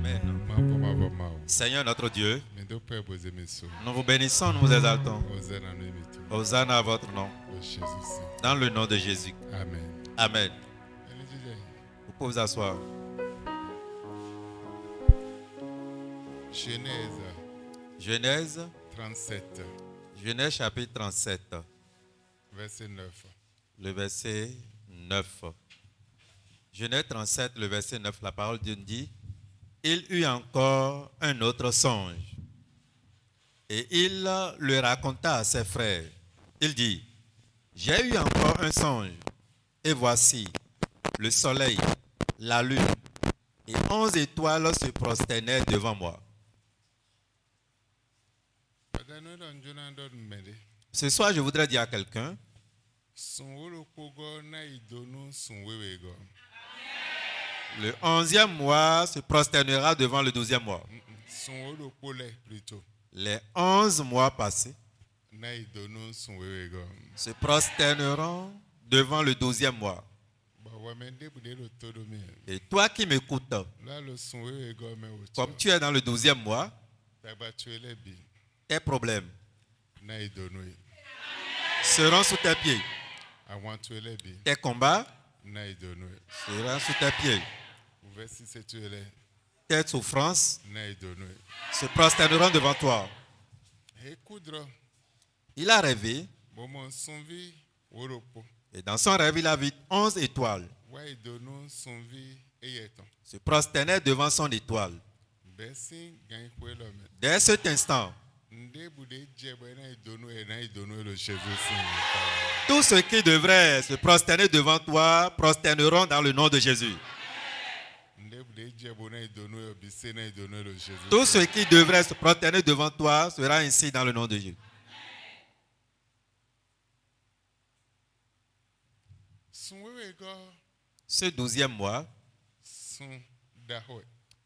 Amen. Seigneur notre Dieu, nous vous bénissons, nous vous exaltons. Hosanna à votre nom. Dans le nom de Jésus. Amen. Amen. Vous pouvez vous asseoir. Genèse 37, Genèse chapitre 37, verset 9. le verset 9. Genèse 37, le verset 9, la parole de Dieu dit: il eut encore un autre songe, et il le raconta à ses frères. Il dit: j'ai eu encore un songe, et voici, le soleil, la lune et 11 étoiles se prosternaient devant moi. Ce soir, je voudrais dire à quelqu'un: le 11e mois se prosternera devant le 12e mois. Les 11 mois passés se prosterneront devant le 12e mois. Et toi qui m'écoutes, comme tu es dans le 12e mois, tes problèmes seront sous tes pieds. Tes combats seront sous tes pieds. Tes souffrances se prosterneront devant toi. Il a rêvé, et dans son rêve, il a vu 11 étoiles se prosterner devant son étoile. Dès cet instant, tous ceux qui devraient se prosterner devant toi prosterneront dans le nom de Jésus. Tous ceux qui devraient se prosterner devant toi sera ainsi dans le nom de Jésus. Ce 12e mois,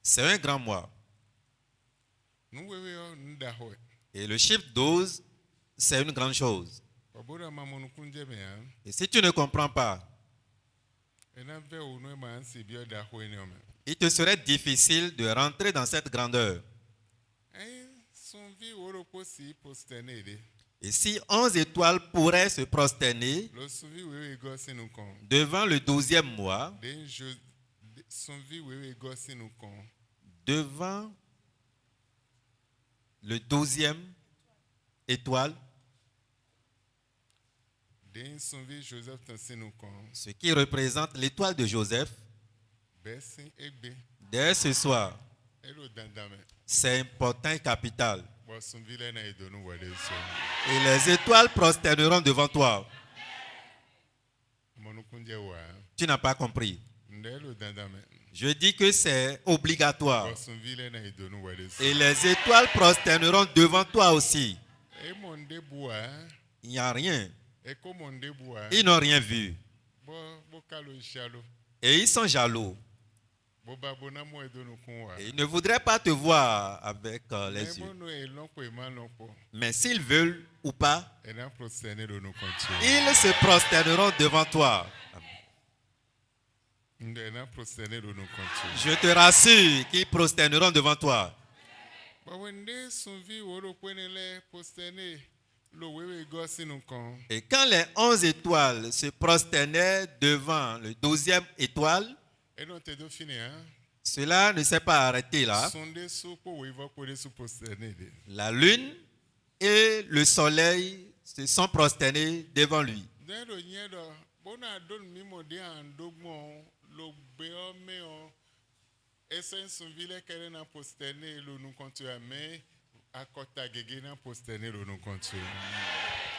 c'est un grand mois. Et le chiffre 12, c'est une grande chose. Et si tu ne comprends pas, il te serait difficile de rentrer dans cette grandeur. Et si 11 étoiles pourraient se prosterner devant le 12e mois, devant le 12e étoile, ce qui représente l'étoile de Joseph, dès ce soir, c'est important et capital. Et les étoiles prosterneront devant toi. Tu n'as pas compris. Je dis que c'est obligatoire. Et les étoiles prosterneront devant toi aussi. Il n'y a rien. Ils n'ont rien vu. Et ils sont jaloux. Et ils ne voudraient pas te voir avec les yeux. Mais s'ils veulent ou pas, ils se prosterneront devant toi. Je te rassure qu'ils prosterneront devant toi. Et quand les 11 étoiles se prosternaient devant le 12e étoile, cela ne s'est pas arrêté là. La lune et le soleil se sont prosternés devant lui.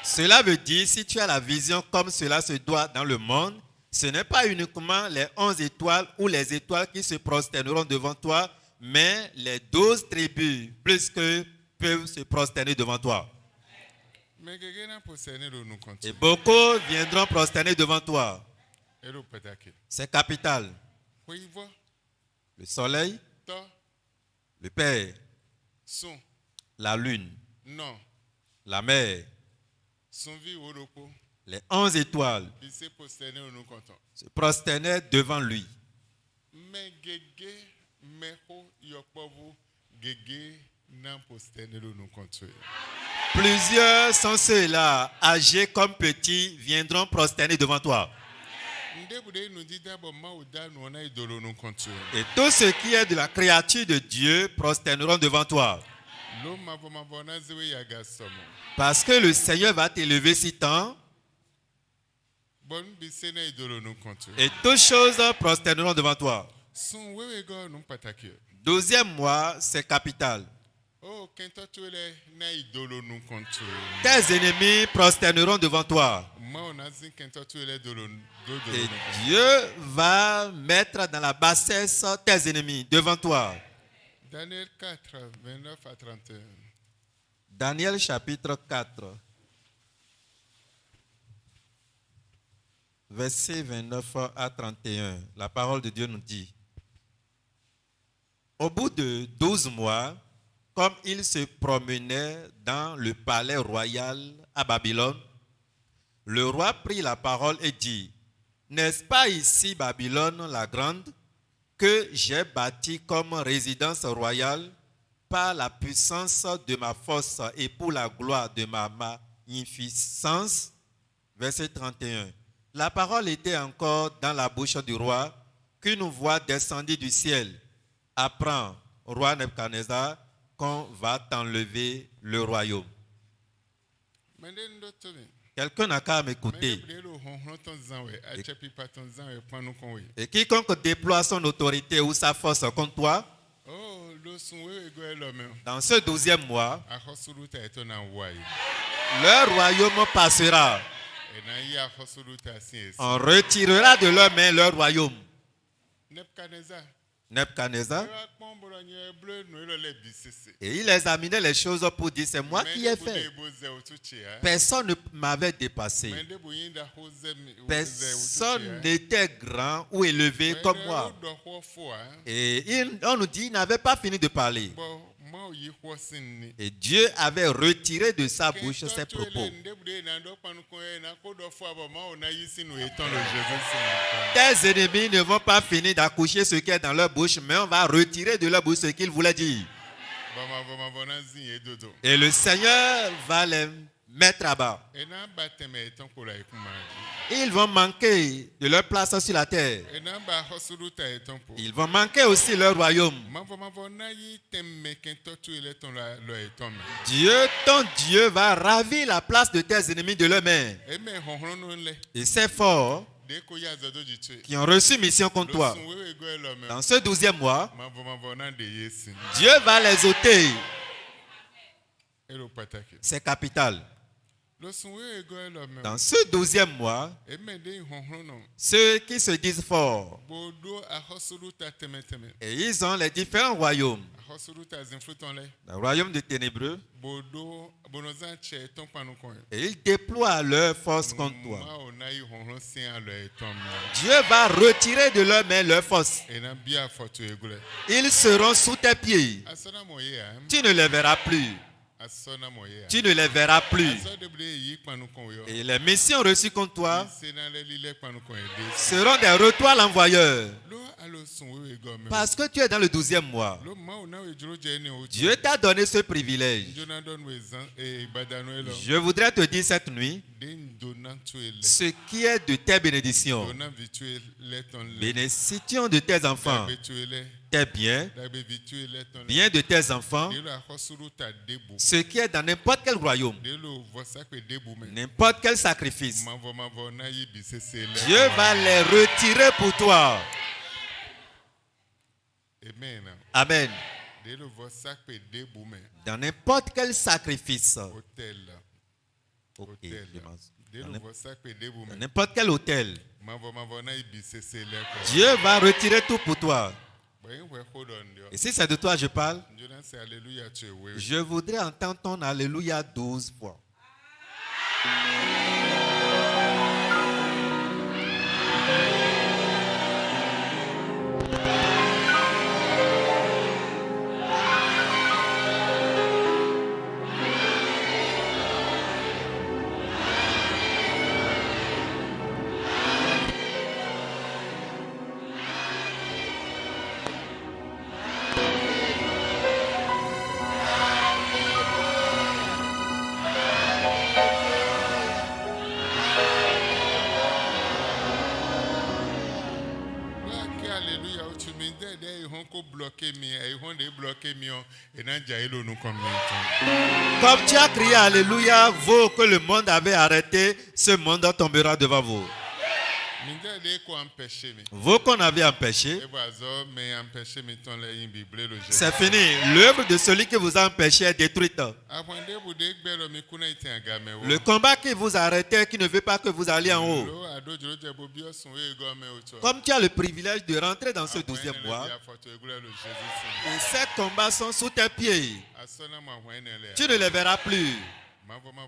Cela veut dire, si tu as la vision comme cela se doit dans le monde, ce n'est pas uniquement les 11 étoiles ou les étoiles qui se prosterneront devant toi, mais les 12 tribus, plus que peuvent se prosterner devant toi. Et beaucoup viendront prosterner devant toi. C'est capital. Le soleil, le Père, la lune, la mer, les 11 étoiles se prosternaient devant lui. Meho yokpovu gege nan postenelo nous construire. Plusieurs sont ceux-là, âgés comme petits, viendront prosterner devant toi. Ndebude nous dit d'abord maouda nous on a idolo nous construire. Et tout ce qui est de la créature de Dieu prosterneront devant toi. L'homme mavona zewe yaga somo. Parce que le Seigneur va t'élever si tant. Bon bisena idolo nous construire. Et toutes choses prosterneront devant toi. Son wewe go nous pataki. 12e mois, c'est capital. Oh, kento tuele na idolo nous construire. Tes ennemis prosterneront devant toi. Et Dieu va mettre dans la bassesse tes ennemis devant toi. Daniel 4, 29 à 31. Daniel chapitre 4, verset 29 à 31. La parole de Dieu nous dit: au bout de 12 mois, comme il se promenait dans le palais royal à Babylone, le roi prit la parole et dit: n'est-ce pas ici Babylone la grande, que j'ai bâtie comme résidence royale par la puissance de ma force et pour la gloire de ma magnificence? Verset 31. La parole était encore dans la bouche du roi qu'une voix descendit du ciel: apprends, roi Nebuchadnezzar, qu'on va t'enlever le royaume. Quelqu'un n'a qu'à m'écouter. Et quiconque déploie son autorité ou sa force contre toi, dans ce 12e mois, leur royaume passera. On retirera de leurs mains leur royaume. Nebuchadnezzar, et il examinait les choses pour dire: c'est moi qui ai fait. Personne ne m'avait dépassé. Personne n'était grand ou élevé comme moi. Et on nous dit: il n'avait pas fini de parler. Et Dieu avait retiré de sa bouche ses propos. Tes ennemis ne vont pas finir d'accoucher ce qui est dans leur bouche, mais on va retirer de leur bouche ce qu'ils voulaient dire. Et le Seigneur va les mettre à bas. Ils vont manquer de leur place sur la terre. Ils vont manquer aussi leur royaume. Dieu, ton Dieu, va ravir la place de tes ennemis de leurs mains. Et c'est fort qui ont reçu mission contre toi. Dans ce 12e mois, Dieu va les ôter. C'est capital. Dans ce 12e mois, ceux qui se disent forts, et ils ont les différents royaumes. Le royaume des ténébreux, et ils déploient leur force contre toi. Dieu va retirer de leurs mains leur force. Ils seront sous tes pieds. Tu ne les verras plus. Tu ne les verras plus. Et les missions reçues contre toi seront des retours à l'envoyeur. Parce que tu es dans le 12e mois. Dieu t'a donné ce privilège. Je voudrais te dire cette nuit ce qui est de tes bénédictions. Bénédiction de tes enfants, tes biens, bien de tes enfants, ce qui est dans n'importe quel royaume, n'importe quel sacrifice. Dieu va les retirer pour toi. Amen. Dans n'importe quel sacrifice, dans n'importe quel hôtel, Dieu va retirer tout pour toi. Et si c'est de toi je parle, je voudrais entendre ton Alléluia 12 fois. honko bloqué mi e honde bloqué mi on e na jailo nu comme Comme tu as crié Alléluia, vous que le monde avait arrêté, ce monde tombera devant vous. minda de ko empêcher mi Vous qu'on avait empêché, e bazo mais empêcher mi ton la yin bible le Jésus. c'est fini. L'œuvre de celui qui vous a empêché est détruite. Aponde bu de gbero mi kuna ite aga me wo. Le combat qui vous arrêtait, qui ne veut pas que vous alliez en haut. Lo ado joro je bo bi osun we go me oto. Comme tu as le privilège de rentrer dans ce 12e mois, Ya photo egule le Jésus. et ces combats sont sous tes pieds, Asona ma hwenele. tu ne les verras plus. Mavo ma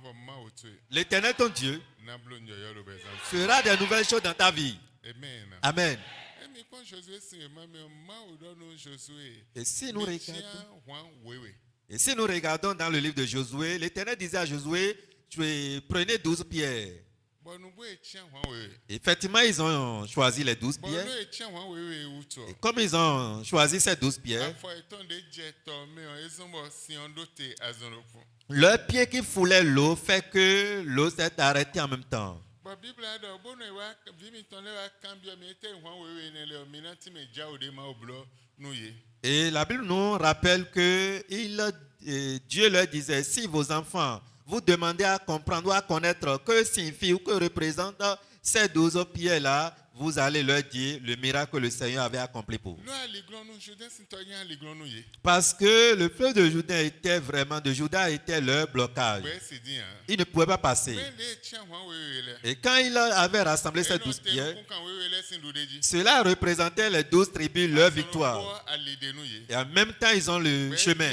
oto. L'Éternel, ton Dieu, Na blo nyoyo lo bezan. fera des nouvelles choses dans ta vie. Amen. Amen. E mi kon Josué si ma me ma o do no Josué. Et si nous Mi tia regardons, hwan wewe. et si nous regardons dans le livre de Josué, l'Éternel disait à Josué, prenez 12 pierres. Bon nou bo e tia hwan wewe. Effectivement, ils ont choisi les 12 Bon pierres. nou e tia hwan wewe uto. Et comme ils ont choisi ces 12 pierres, Afo eton de je to me on ezombo si on dote azonropo. leur pied qui foulait l'eau fait que l'eau s'est arrêtée en même temps. Bon Bible ado bon no wa vi mi ton le wa cambio mi te hwan wewe ne le mi na ti me ja o de ma oblo nou ye. Et la Bible nous rappelle que Dieu leur disait, si vos enfants vous demandez à comprendre ou à connaître que signifie ou que représente ces 12 pierres-là, vous allez leur dire le miracle que le Seigneur avait accompli pour vous. Lo aliglon nou Judas to yan aliglon nou ye. Parce que le fleuve de Juda était leur blocage. Be si di an. Ils ne pouvaient pas passer. Ben de tia hwan wewe le. Et quand il avait rassemblé ces 12 pierres, cela représentait les 12 tribus, leur victoire. Et en même temps, ils ont le chemin.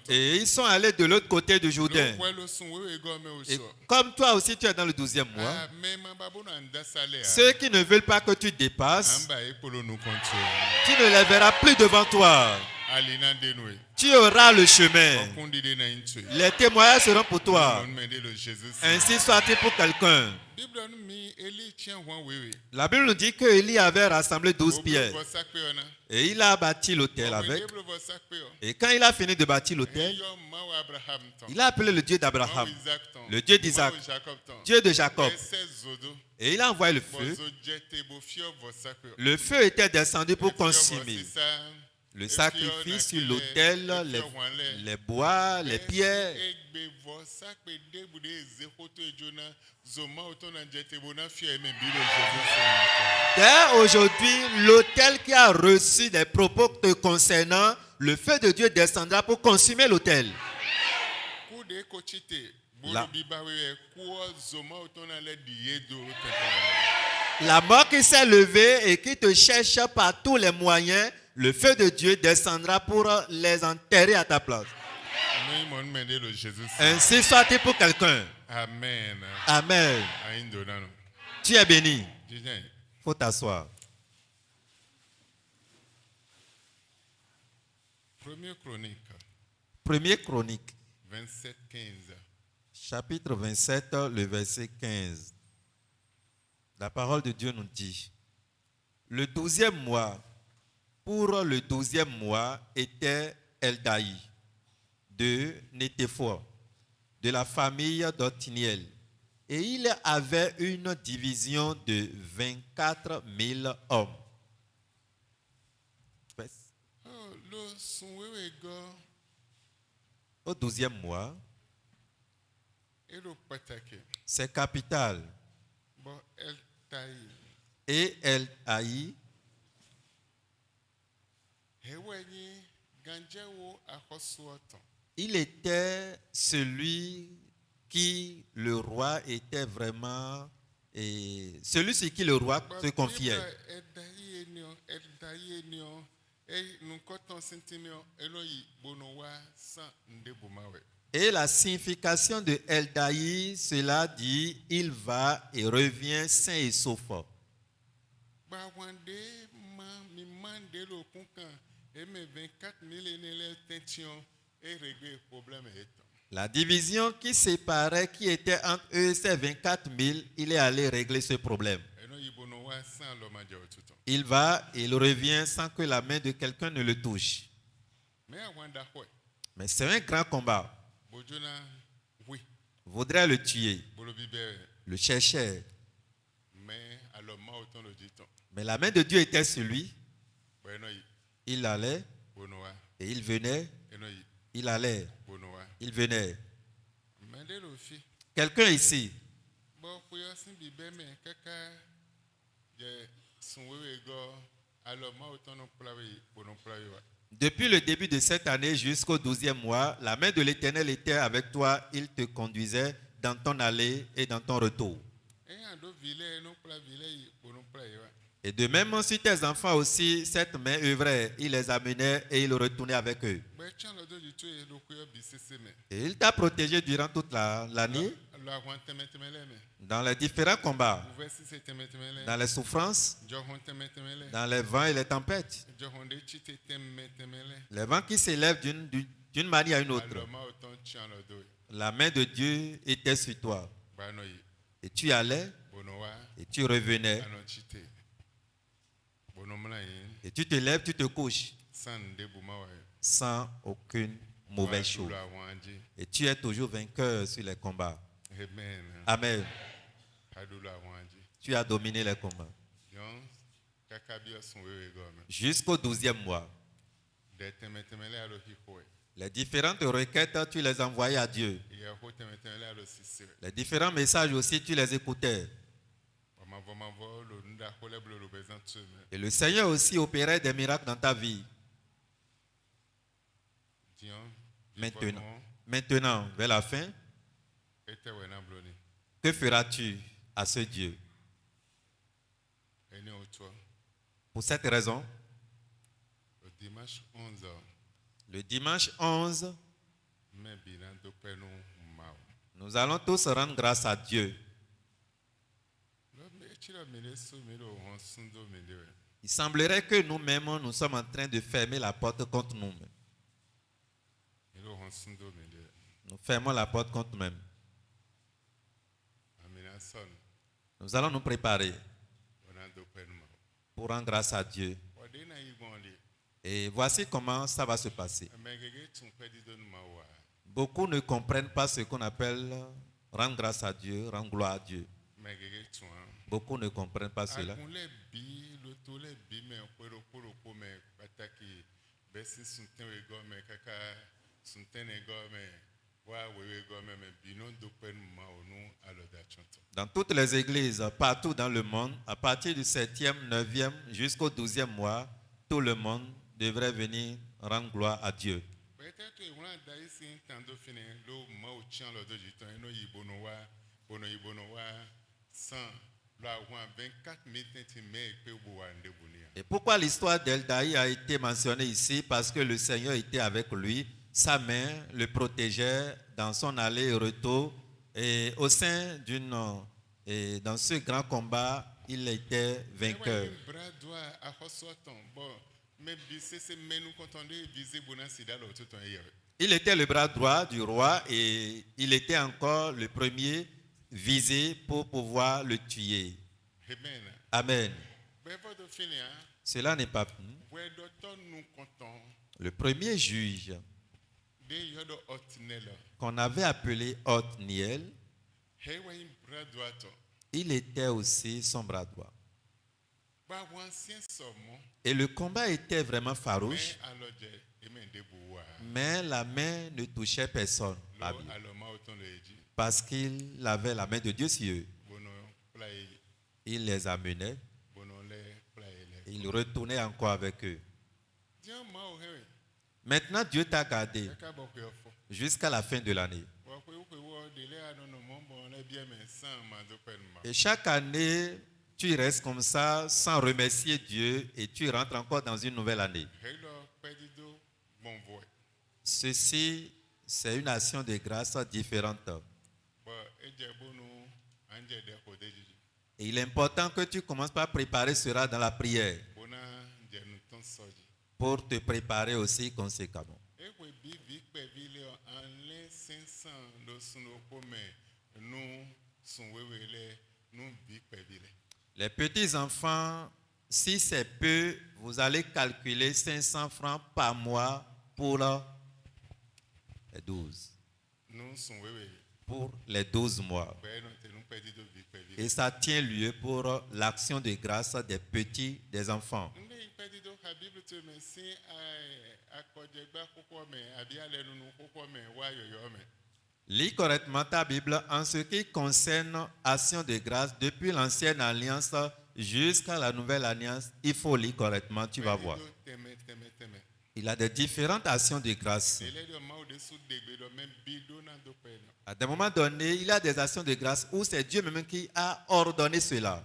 Et ils sont allés de l'autre côté du Jourdain. Et comme toi aussi, tu es dans le 12e mois, ceux qui ne veulent pas que tu dépasses, tu ne les verras plus devant toi. Tu auras le chemin. Les témoignages seront pour toi. Ainsi soit-il pour quelqu'un. La Bible nous dit qu'Élie avait rassemblé 12 pierres. Et il a bâti l'autel avec. Et quand il a fini de bâtir l'autel, il a appelé le Dieu d'Abraham, le Dieu d'Isaac, Dieu de Jacob. Et il a envoyé le feu. Le feu était descendu pour consumer le sacrifice sur l'autel, les bois, les pierres. Dès aujourd'hui, l'autel qui a reçu des propos te concernant, le feu de Dieu descendra pour consumer l'autel. La mort qui s'est levée et qui te cherche par tous les moyens, le feu de Dieu descendra pour les enterrer à ta place. Ainsi soit-il pour quelqu'un. Amen. Amen. Tu es béni. Faut t'asseoir. Premier Chronique. 27, 15. Chapitre 27, le verset 15. La parole de Dieu nous dit, le 12e mois, pour le 12e mois, était Eldaï de Nétéphoa, de la famille d'Othniel. Et il avait une division de 24 000 hommes. Au 12e mois, c'est capital. Et Eldaï il était celui qui le roi était vraiment et celui sur qui le roi se confiait. Et la signification de Eldaï, cela dit, il va et revient sain et sauf. La division qui séparait, qui était entre eux, ces 24 000, il est allé régler ce problème. Il va et il revient sans que la main de quelqu'un ne le touche. Mais c'est un grand combat. Voudrait le tuer, le chercher. Mais la main de Dieu était sur lui. Bueno yi Il allait bono wa et il venait. eno yi Il allait, bono wa. il venait. Mende lo fi. Quelqu'un ici, Bo kuyo sin bi be me kaka je sun wewe go alo ma otono plawe bono plawe wa. depuis le début de cette année jusqu'au 12e mois, la main de l'Éternel était avec toi. Il te conduisait dans ton aller et dans ton retour. E ando vile no pla vile yi bono plawe wa. Et de même, si tes enfants aussi, cette main œuvrait, il les amenait et il retournait avec eux. Be chan lo do jitu e lo kuyo bi sese me. Et il t'a protégé durant toute l'année Lo ahwan temetemele me. dans les différents combats, Ouve si se temetemele. dans les souffrances, Jo hon temetemele. dans les vents et les tempêtes. Jo hon de chite temetemele. Les vents qui s'élèvent d'une manière à une autre. Alo ma oton chan lo do. La main de Dieu était sur toi. Bano yi Et tu allais bono wa et tu revenais. ano chite. Bono mla yi Et tu te lèves, tu te couches san de buma wa. sans aucune mauvaise chose. Lo ahwan ji. Et tu es toujours vainqueur sur les combats. Amen. Amen. Adu lo ahwan ji. Tu as dominé les combats. Yon kaka bi osun wewe go me. Jusqu'au 12e mois. De temetemele alo hi ko. Les différentes requêtes, tu les envoyais à Dieu. Ye ho temetemele alo sisi. Les différents messages aussi, tu les écoutais. Vama vo lo nda ko le blo lo bezan tu me. Et le Seigneur aussi opérait des miracles dans ta vie. Dion Maintenant. Maintenant, vers la fin, Ete wena bloni. que feras-tu à ce Dieu? Eni otwa. Pour cette raison, Le dimanche 11 le dimanche 11, me bilan do penu mao. nous allons tous rendre grâce à Dieu. Lo me chira mele so me lo hon sundo me de. Il semblerait que nous-mêmes, nous sommes en train de fermer la porte contre nous-mêmes. Me lo hon sundo me de. Nous fermons la porte contre nous-mêmes. Amina son. Nous allons nous préparer Wona do penu mao. pour rendre grâce à Dieu. Wade na yigbonli. Et voici comment ça va se passer. Amegege tun pedi do nu mawa. Beaucoup ne comprennent pas ce qu'on appelle rendre grâce à Dieu, rendre gloire à Dieu. Megege tun. Beaucoup ne comprennent pas cela. Agunle bi lo to le bi me poro me pataki besi sunten we go me kaka sunten e go me wa we go me bino do pen ma onu aloda chonto. Dans toutes les églises, partout dans le monde, à partir du 7e, 9e jusqu'au 12e mois, tout le monde devrait venir rendre gloire à Dieu. Peut-être que on a d'ailleurs sin tando fini lo ma o chian lo do jitan eno yibono wa sans la 24 minutes mais pe bo wa nde bunia. Et pourquoi l'histoire d'Eldaï a été mentionnée ici? Parce que le Seigneur était avec lui, sa main le protégeait dans son aller et retour. Et au sein et dans ce grand combat, il était vainqueur. Bras droit à Hosoton. Bon, mais c'est menu quand on est visé bona sida lo tout ton hier. Il était le bras droit du roi et il était encore le premier visé pour pouvoir le tuer. Amen. Amen. Ben votre finir. Cela n'est pas fini. Ouais docteur nous comptons Le premier juge de yodo otnelo. qu'on avait appelé Othniel, Hey wa bras droit to. il était aussi son bras droit. Ba ancien somo. Et le combat était vraiment farouche, Mais alors je amen de boua. mais la main ne touchait personne. Lo alors ma autant le dit. Parce qu'il avait la main de Dieu sur eux. Bono play Il les amenait bono le play et le. il retournait encore avec eux. Dieu ma o he. Maintenant, Dieu t'a gardé Ka bo ko fo. jusqu'à la fin de l'année. Wa ko wo dele anono mo bon le bien mais sans ma do pen ma. Et chaque année, tu restes comme ça sans remercier Dieu et tu rentres encore dans une nouvelle année. Hello, pedido bon voix. Ceci, c'est une action de grâce différente. Bon, et j'ai bon nous, anje de côté du. Et il est important que tu commences par préparer cela dans la prière Bona, j'ai nous ton soji. pour te préparer aussi conséquemment. Et que bibi pevile en les 500 de suno comme nous son wewele nous bi pevile. Les petits-enfants, si c'est peu, vous allez calculer 500 francs par mois pour les 12. Nous son wewe. pour les 12 mois. Père, nous te nous perdis de vie, père. Et ça tient lieu pour l'action de grâce des petits, des enfants. Nous ne perdis de la Bible, tu me si à Kodjeba, pourquoi mais à bien les nous, pourquoi mais ouais, yo, mais. Lis correctement ta Bible en ce qui concerne action de grâce depuis l'ancienne alliance jusqu'à la nouvelle alliance. Il faut lire correctement, tu vas voir. Il a des différentes actions de grâce. À des moments donnés, il y a des actions de grâce où c'est Dieu même qui a ordonné cela.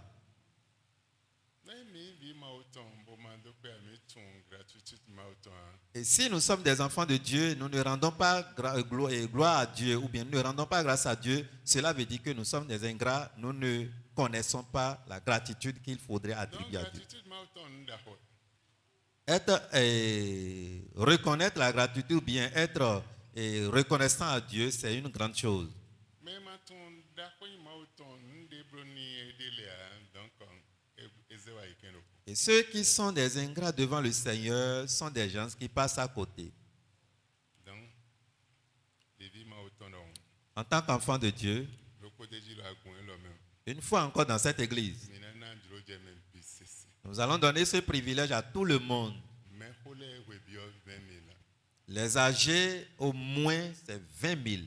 Et si nous sommes des enfants de Dieu, nous ne rendons pas gloire à Dieu ou bien nous ne rendons pas grâce à Dieu, cela veut dire que nous sommes des ingrats, nous ne connaissons pas la gratitude qu'il faudrait attribuer à Dieu. Reconnaître la gratitude ou bien être reconnaissant à Dieu, c'est une grande chose. Et ceux qui sont des ingrats devant le Seigneur sont des gens qui passent à côté. En tant qu'enfant de Dieu, une fois encore dans cette église, nous allons donner ce privilège à tout le monde. Les âgés, au moins, c'est 20 000.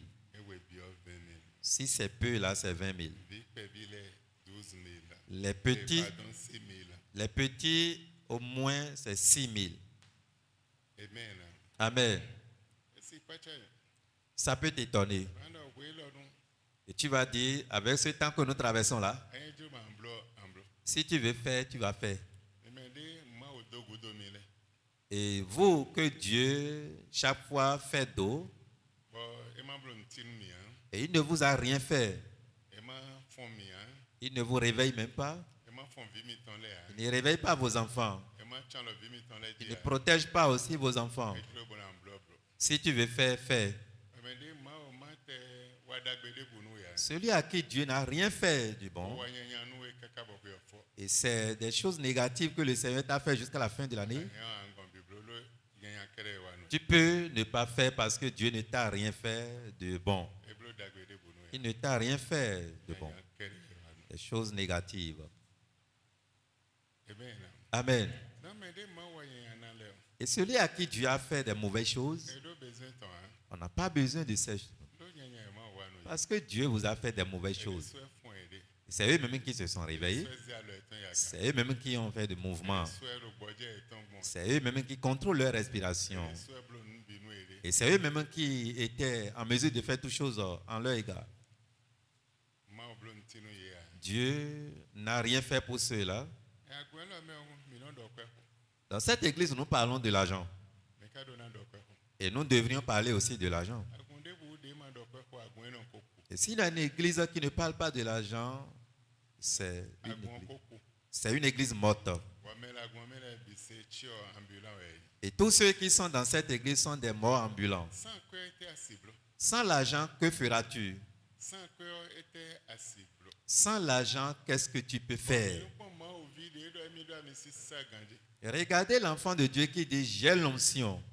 Si c'est peu, là, c'est 20 000. Les petits, au moins, c'est 6 000. Amen. Ça peut t'étonner. Et tu vas dire, avec ce temps que nous traversons là, si tu veux faire, tu vas faire. Et vous, que Dieu, chaque fois, fait d'eau, et il ne vous a rien fait. Il ne vous réveille même pas. Il ne réveille pas vos enfants. Il ne protège pas aussi vos enfants. Si tu veux faire, fais. Celui à qui Dieu n'a rien fait du bon, et c'est des choses négatives que le Seigneur t'a fait jusqu'à la fin de l'année, tu peux ne pas faire parce que Dieu ne t'a rien fait de bon. Il ne t'a rien fait de bon. Des choses négatives. Amen. Et celui à qui Dieu a fait des mauvaises choses, on n'a pas besoin de ces choses. Parce que Dieu vous a fait des mauvaises choses. C'est eux-mêmes qui se sont réveillés. C'est eux-mêmes qui ont fait des mouvements. C'est eux-mêmes qui contrôlent leur respiration. Et c'est eux-mêmes qui étaient en mesure de faire toutes choses en leur égard. Dieu n'a rien fait pour ceux-là. Dans cette église, nous parlons de l'argent. Et nous devrions parler aussi de l'argent. Et s'il y a une église qui ne parle pas de l'argent, c'est une église morte. Et tous ceux qui sont dans cette église sont des morts ambulants. Sans l'argent, que feras-tu? Sans l'argent, qu'est-ce que tu peux faire? Regardez l'enfant de Dieu qui dit « J'ai l'onction ».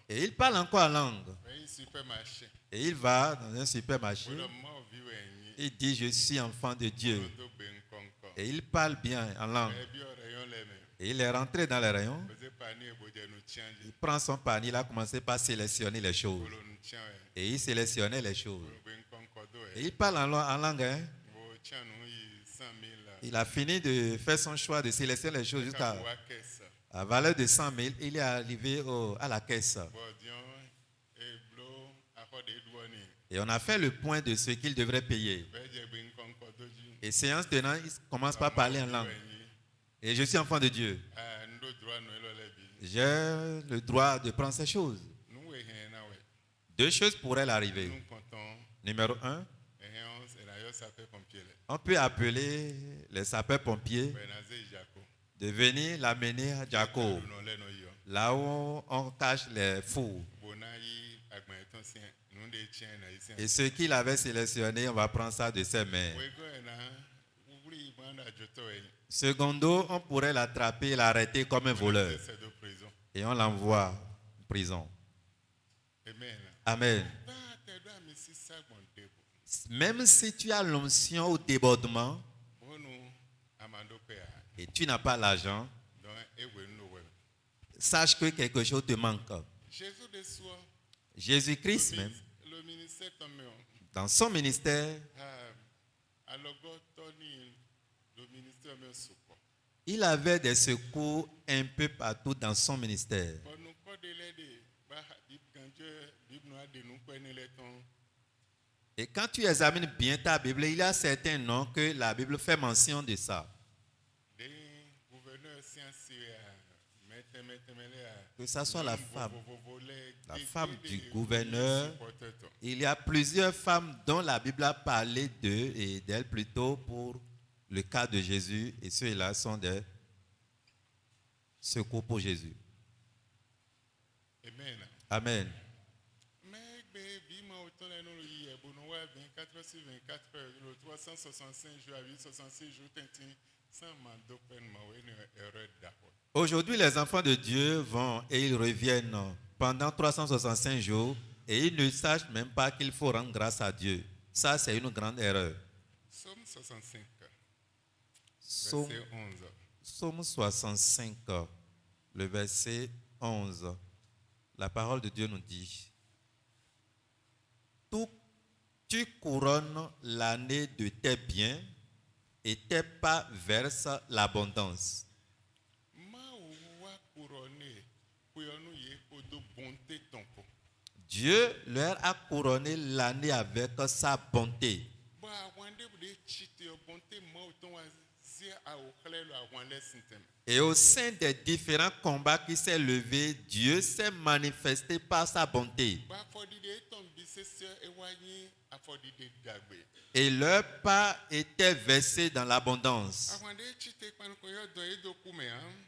Et il parle encore en langue. Et il va dans un supermarché. Il dit « Je suis enfant de Dieu ». Et il parle bien en langue. Et il est rentré dans les rayons. Il prend son panier, il a commencé par sélectionner les choses. Et il sélectionnait les choses. Et il parle en langue. Hein? Il a fini de faire son choix de sélectionner les choses jusqu'à la valeur de 100 000. Il est arrivé à la caisse. Et on a fait le point de ce qu'il devrait payer. Et séance tenant, il commence par parler en langue. Et je suis enfant de Dieu. J'ai le droit de prendre ces choses. Deux choses pourraient l'arriver. Numéro 1, on peut appeler les sapeurs-pompiers de venir l'amener à Jaco, là où on cache les fous. Et ce qu'il avait sélectionné, on va prendre ça de ses mains. Secondo, on pourrait l'attraper, l'arrêter comme un voleur. Et on l'envoie en prison. Amen. si sagbon debo. Même si tu as l'onction au débordement Bonu amando pea. et tu n'as pas l'argent, Dans ewe no we. sache que quelque chose te manque. Jésus de soi. Jésus-Christ même, Le ministère tombé. dans son ministère, Alors Tony le ministère me support. il avait des secours un peu partout dans son ministère. Et quand tu examines bien ta Bible, il y a certains noms que la Bible fait mention de ça. Que ce soit la femme du gouverneur, il y a plusieurs femmes dont la Bible a parlé d'eux et d'elles plutôt pour le cas de Jésus. Et ceux-là sont des secours pour Jésus. Amen. Amen. Mais 24 sur 24, le 365 jours à 866 jours, sans erreur d'accord. Aujourd'hui, les enfants de Dieu vont et ils reviennent pendant 365 jours et ils ne sachent même pas qu'il faut rendre grâce à Dieu. Ça, c'est une grande erreur. Somme 65, Somme, verset 11. Somme 65, le verset 11. La parole de Dieu nous dit: Tu couronnes l'année de tes biens et tes pas versent l'abondance. Dieu leur a couronné l'année avec sa bonté. Et au sein des différents combats qui s'est levé, Dieu s'est manifesté par sa bonté. Et leur pas était versé dans l'abondance.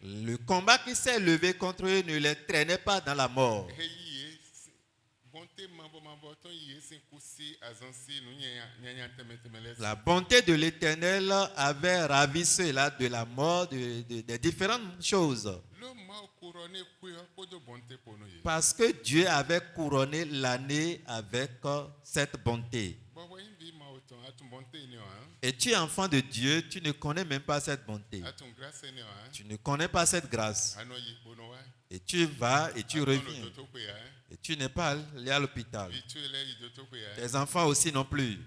Le combat qui s'est levé contre eux ne les traînait pas dans la mort. La bonté de l'Éternel avait ravi ceux-là de la mort, des différentes choses. Parce que Dieu avait couronné l'année avec cette bonté. Et tu es enfant de Dieu, tu ne connais même pas cette bonté. Tu ne connais pas cette grâce. Et tu vas et tu reviens. Et tu n'es pas allé à l'hôpital. Tes enfants aussi non plus.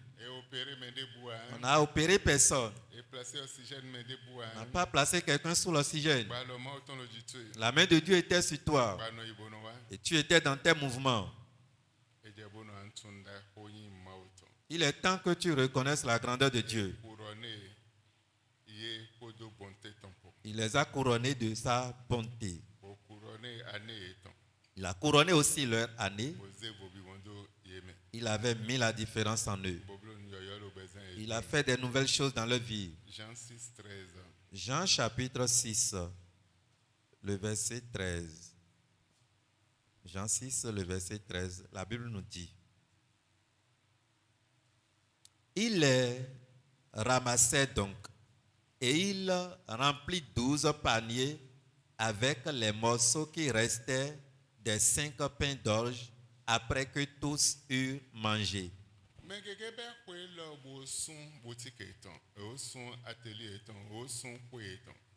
On n'a opéré personne. On n'a pas placé quelqu'un sous l'oxygène. La main de Dieu était sur toi. Et tu étais dans tes mouvements. Il est temps que tu reconnaisses la grandeur de Dieu. Il les a couronnés de sa bonté. Il a couronné aussi leur année. Il avait mis la différence en eux. Il a fait des nouvelles choses dans leur vie. Jean chapitre 6, le verset 13. Jean 6, le verset 13. La Bible nous dit: Il les ramassait donc et il remplit 12 paniers avec les morceaux qui restaient des 5 pains d'orge après que tous eurent mangé.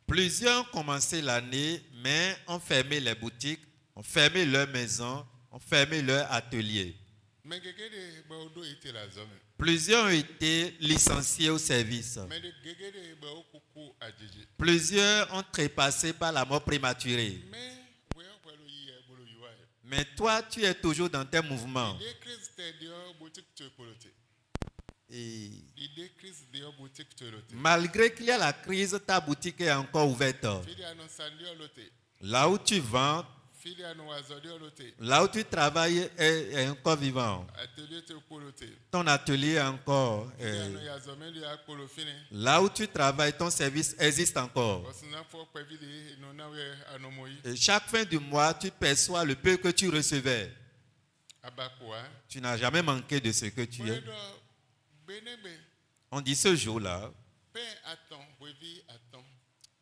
Plusieurs ont commencé l'année, mais ont fermé les boutiques, ont fermé leurs maisons, ont fermé leur atelier. Plusieurs ont été licenciés au service. Plusieurs ont trépassé par la mort prématurée. Mais toi, tu es toujours dans tes mouvements. Et malgré qu'il y a la crise, ta boutique est encore ouverte. Là où tu vends, là où tu travailles est encore vivant. Ton atelier est encore. Là où tu travailles, ton service existe encore. Et chaque fin du mois, tu perçois le peu que tu recevais. Tu n'as jamais manqué de ce que tu es. On dit ce jour-là.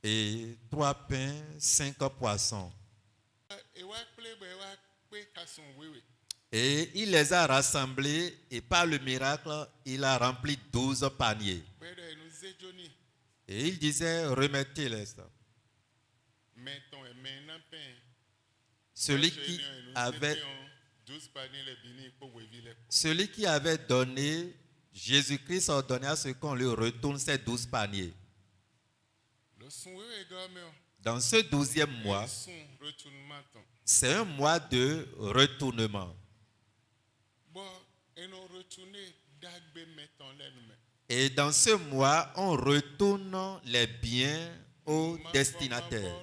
Et 3 pains, 5 poissons. Et il les a rassemblés et par le miracle, il a rempli 12 paniers. Père nous zejoni. Et il disait, remettez-les ça. Mettons et maintenant pain. Celui qui avait donné, Jésus-Christ ordonnait à ce qu'on lui retourne ces 12 paniers. Dans ce 12e mois, c'est un mois de retournement. Et dans ce mois, on retourne les biens aux destinataires.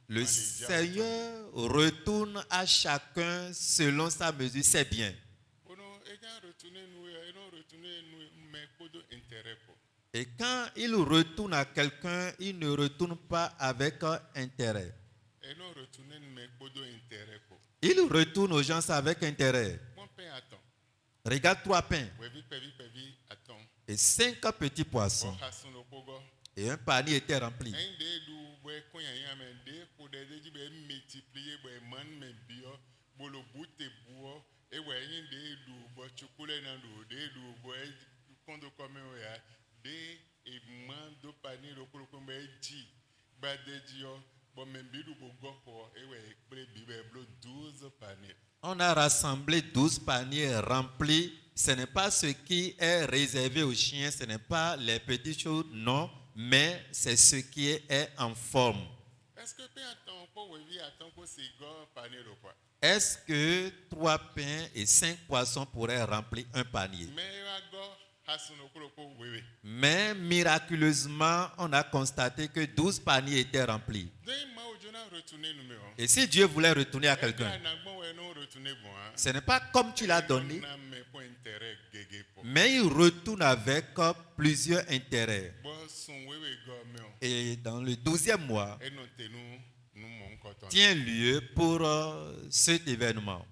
Le Seigneur retourne à chacun selon sa mesure ses biens. Et quand il retourne à quelqu'un, il ne retourne pas avec intérêt. Il retourne aux gens avec intérêt. Regarde 3 pains et 5 petits poissons. Et un panier était rempli. On a rassemblé 12 paniers remplis. Ce n'est pas ce qui est réservé aux chiens, ce n'est pas les petites choses, non, mais c'est ce qui est en forme. Est-ce que 3 pains et 5 poissons pourraient remplir un panier? Mais miraculeusement, on a constaté que 12 paniers étaient remplis. Et si Dieu voulait retourner à quelqu'un, ce n'est pas comme tu l'as donné, mais il retourne avec plusieurs intérêts. Et dans le 12e mois, tient lieu pour cet événement.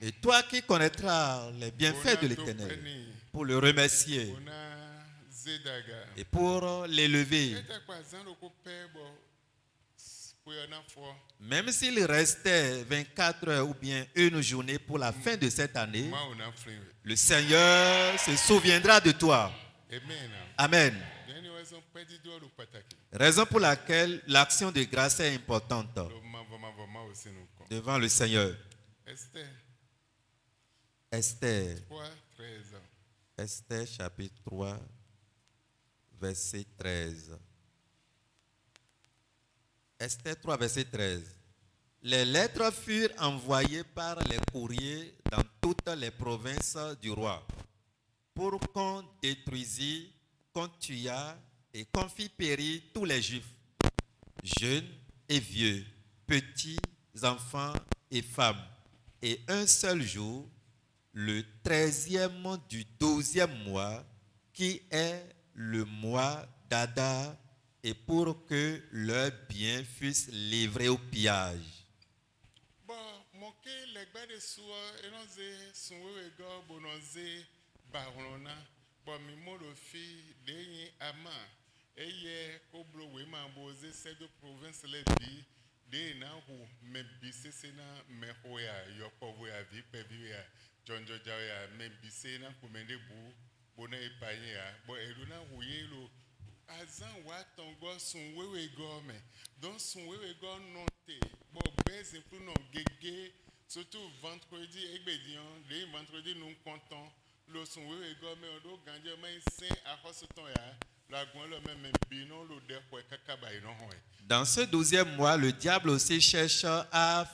Et toi qui connaîtras les bienfaits de l'Éternel, pour le remercier et pour l'élever, même s'il restait 24 heures ou bien une journée pour la fin de cette année, le Seigneur se souviendra de toi. Amen. Raison pour laquelle l'action de grâce est importante devant le Seigneur. Esther. Esther chapitre 3, verset 13. Esther 3, verset 13. Les lettres furent envoyées par les courriers dans toutes les provinces du roi pour qu'on détruisît, qu'on tuât et qu'on fit périr tous les Juifs, jeunes et vieux, petits, enfants et femmes. Et un seul jour, le 13e du 12e mois, qui est le mois d'Adar, et pour que leurs biens fussent livrés au pillage. Azan wa tongo sun wewe go me don sun wewe go non te bo beze pour non gege surtout vendredi egbedian le vendredi nous content lo sun wewe go me odo ganje mai saint a hosoton ya la gon lo même binon lo de ko kaka ba ino ho. Dans ce 12e mois, le diable aussi cherche à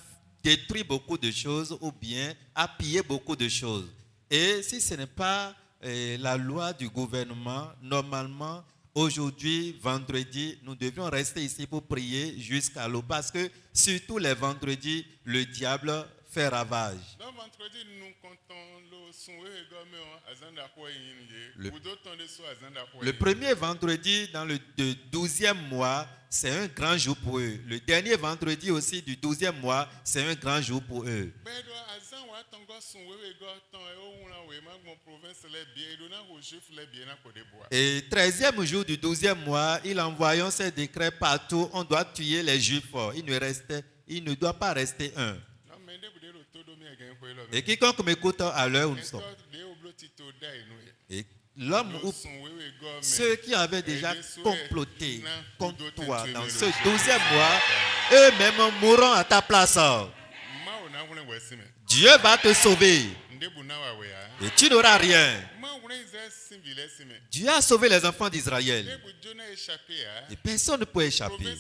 détruire beaucoup de choses ou bien à piller beaucoup de choses. Et si ce n'est pas la loi du gouvernement, normalement, aujourd'hui, vendredi, nous devions rester ici pour prier jusqu'à l'aube parce que surtout les vendredis, le diable fait ravage. Le premier vendredi dans le 12e mois, c'est un grand jour pour eux. Le dernier vendredi aussi du 12e mois, c'est un grand jour pour eux. ma wa tongo sun wewe go ton e ohun la we ma gbon province le bi e do na ho chef le bi na ko de boa. Et 13e jour du 12e mois, il envoyant ses décrets partout, on doit tuer les Juifs. Il ne doit pas rester un. Non mais de bude ro to do mi e gen ko lo. Et quiconque m'écoute à l'heure où nous sommes. Et l'homme ou ceux qui avaient déjà comploté contre toi dans ce 12e mois, eux-mêmes mourront à ta place. Dieu va te sauver. Et tu n'auras rien. Dieu a sauvé les enfants d'Israël. Et personne ne peut échapper.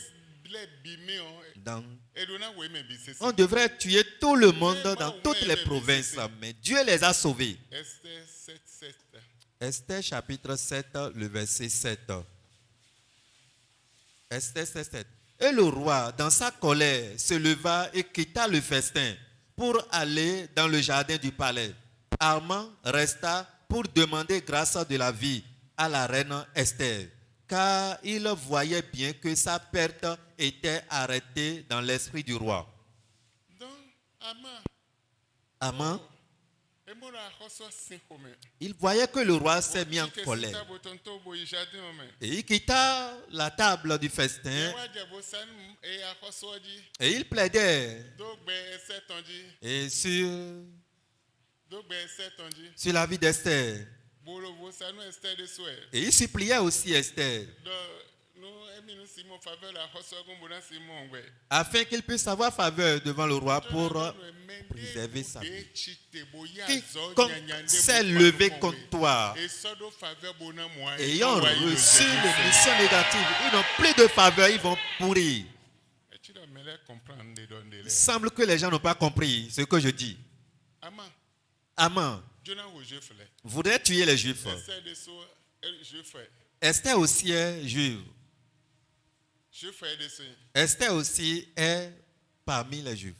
On devrait tuer tout le monde dans toutes les provinces, mais Dieu les a sauvés. Esther chapitre 7, le verset 7. Esther 7. Et le roi, dans sa colère, se leva et quitta le festin pour aller dans le jardin du palais. Haman resta pour demander grâce de la vie à la reine Esther, car il voyait bien que sa perte était arrêtée dans l'esprit du roi. Haman, il voyait que le roi s'est mis en colère. Et il quitta la table du festin. Et il plaidait. Et sur la vie d'Esther. Et il suppliait aussi Esther, afin qu'il puisse avoir faveur devant le roi pour préserver sa vie. Quiconque s'est levé contre toi, ayant reçu les missions négatives, ils n'ont plus de faveur, ils vont pourrir. Il semble que les gens n'ont pas compris ce que je dis. Haman voudrait tuer les Juifs. Esther aussi est juive. Esther aussi est parmi les Juifs.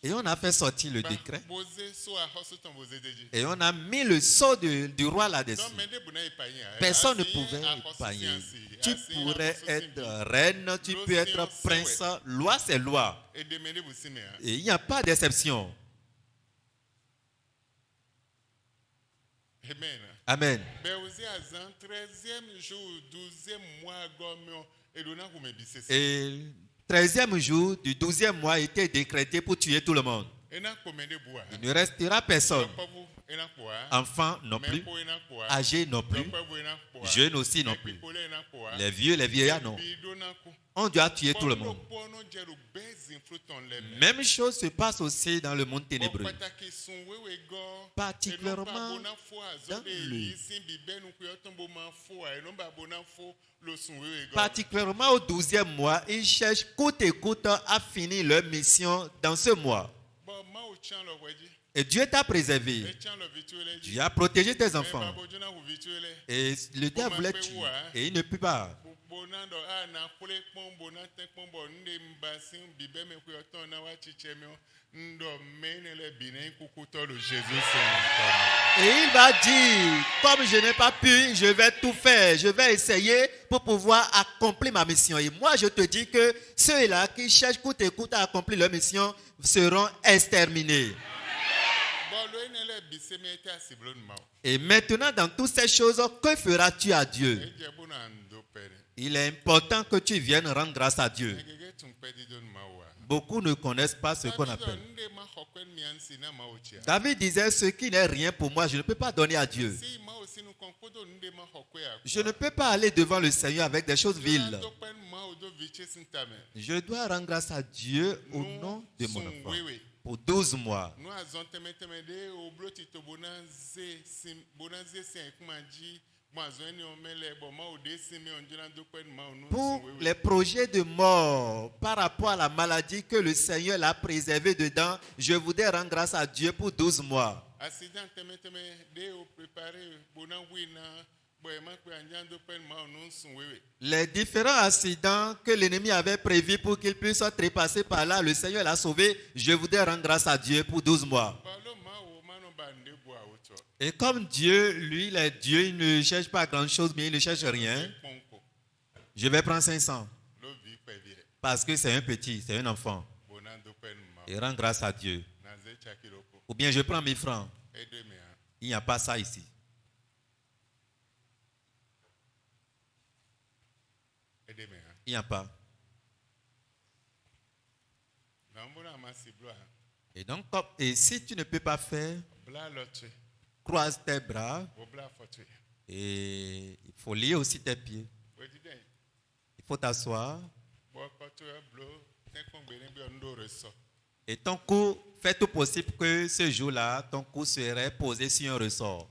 Et on a fait sortir le décret. Et on a mis le sceau du roi là-dessus. Personne ne pouvait épargner. Tu pourrais être reine, tu peux être prince. Loi, c'est loi. Et il n'y a pas d'exception. Amen. Et le 13e jour du 12e mois a été décrété pour tuer tout le monde. Il ne restera personne. Enfants non plus, âgés non plus, jeunes aussi non plus. Les vieux, les vieillards non. On doit tuer tout le monde. Même chose se passe aussi dans le monde ténébreux. Particulièrement au 12e mois, ils cherchent coûte et coûte à finir leur mission dans ce mois. Et Dieu t'a préservé. Dieu a protégé tes enfants. Et le diable voulait tuer. Et il ne peut pas. Et il va dire, comme je n'ai pas pu, je vais tout faire. Je vais essayer pour pouvoir accomplir ma mission. Et moi, je te dis que ceux-là qui cherchent coûte et coûte à accomplir leur mission seront exterminés. Et maintenant, dans toutes ces choses, que feras-tu à Dieu? Il est important que tu viennes rendre grâce à Dieu. Beaucoup ne connaissent pas ce qu'on appelle. David disait, ce qui n'est rien pour moi, je ne peux pas donner à Dieu. Je ne peux pas aller devant le Seigneur avec des choses viles. Je dois rendre grâce à Dieu au nom de mon enfant. Pour 12 mois. Pour les projets de mort par rapport à la maladie que le Seigneur l'a préservé dedans, je voudrais rendre grâce à Dieu pour 12 mois. Les différents accidents que l'ennemi avait prévus pour qu'il puisse trépasser par là, le Seigneur l'a sauvé. Je voudrais rendre grâce à Dieu pour 12 mois. Et comme Dieu, lui, il est Dieu, il ne cherche pas grand-chose, mais il ne cherche rien. Je vais prendre 500. Parce que c'est un petit, c'est un enfant. Et rendre grâce à Dieu. Ou bien je prends 1000 francs. Aidez-moi. Il n'y a pas ça ici. Aidez-moi. Il n'y a pas. Et donc, et si tu ne peux pas faire, croise tes bras et il faut lier aussi tes pieds. Il faut t'asseoir. Et ton cou, fais tout possible que ce jour-là, ton cou serait posé sur un ressort.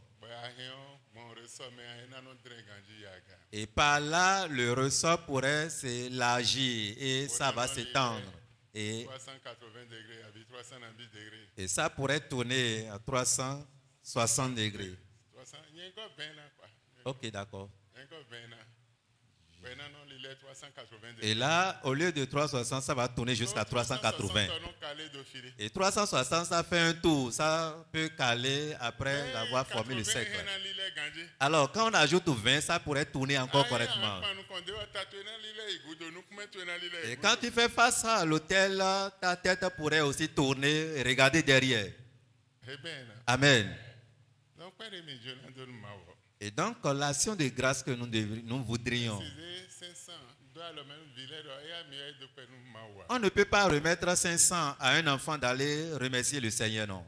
Et par là, le ressort pourrait s'élargir et ça va s'étendre. Et 380 degrés, 390 degrés. Et ça pourrait tourner à 360 degrés. Ok, d'accord. Et là, au lieu de 360, ça va tourner jusqu'à 380. Et 360, ça fait un tour. Ça peut caler après avoir formé le cercle. Alors, quand on ajoute 20, ça pourrait tourner encore correctement. Et quand tu fais face à l'autel, ta tête pourrait aussi tourner et regarder derrière. Amen. Et donc, l'action de grâce que nous voudrions, on ne peut pas remettre 500 à un enfant d'aller remercier le Seigneur, non.